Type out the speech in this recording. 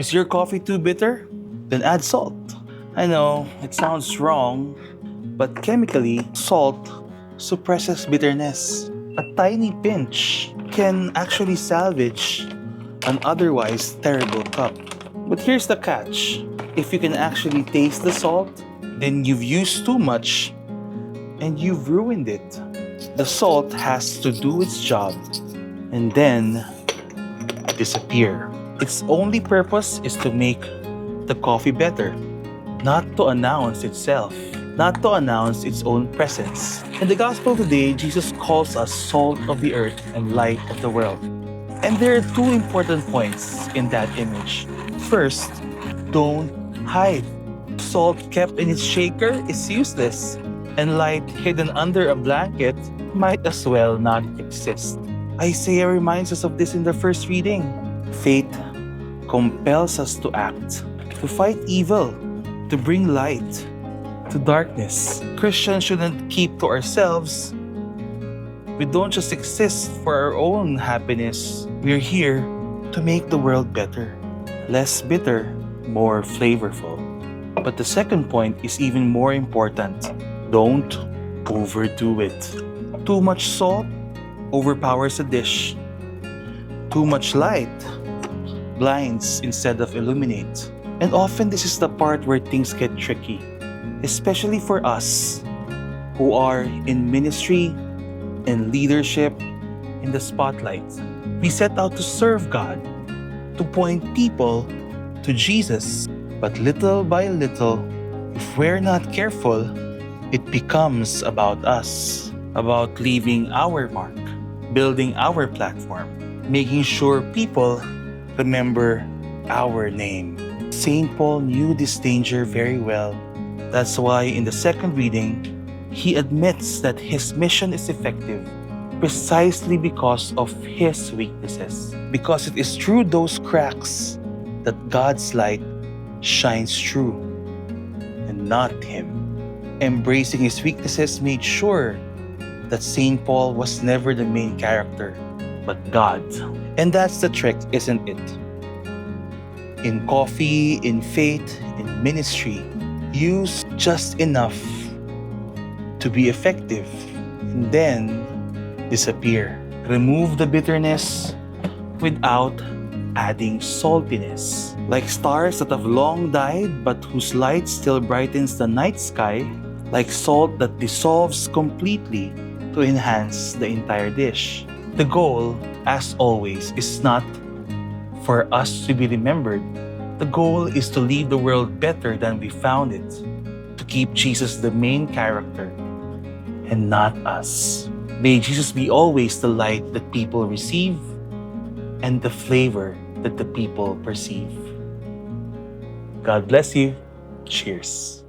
Is your coffee too bitter? Then add salt. I know, it sounds wrong, but chemically, salt suppresses bitterness. A tiny pinch can actually salvage an otherwise terrible cup. But here's the catch. If you can actually taste the salt, then you've used too much and you've ruined it. The salt has to do its job and then disappear. Its only purpose is to make the coffee better, not to announce itself, not to announce its own presence. In the gospel today, Jesus calls us salt of the earth and light of the world. And there are two important points in that image. First, don't hide. Salt kept in its shaker is useless, and light hidden under a blanket might as well not exist. Isaiah reminds us of this in the first reading. Faith compels us to act, to fight evil, to bring light to darkness. Christians shouldn't keep to ourselves. We don't just exist for our own happiness. We're here to make the world better. Less bitter, more flavorful. But the second point is even more important. Don't overdo it. Too much salt overpowers a dish. Too much light blinds instead of illuminates. And often this is the part where things get tricky, especially for us who are in ministry and leadership in the spotlight. We set out to serve God, to point people to Jesus. But little by little, if we're not careful, it becomes about us, about leaving our mark, building our platform, making sure people remember our name. St. Paul knew this danger very well. That's why in the second reading, he admits that his mission is effective precisely because of his weaknesses. Because it is through those cracks that God's light shines through, and not him. Embracing his weaknesses made sure that St. Paul was never the main character, but God. And that's the trick, isn't it? In coffee, in faith, in ministry, use just enough to be effective, and then disappear. Remove the bitterness without adding saltiness. Like stars that have long died but whose light still brightens the night sky, like salt that dissolves completely to enhance the entire dish. The goal, as always, is not for us to be remembered. The goal is to leave the world better than we found it, to keep Jesus the main character and not us. May Jesus be always the light that people receive and the flavor that the people perceive. God bless you. Cheers.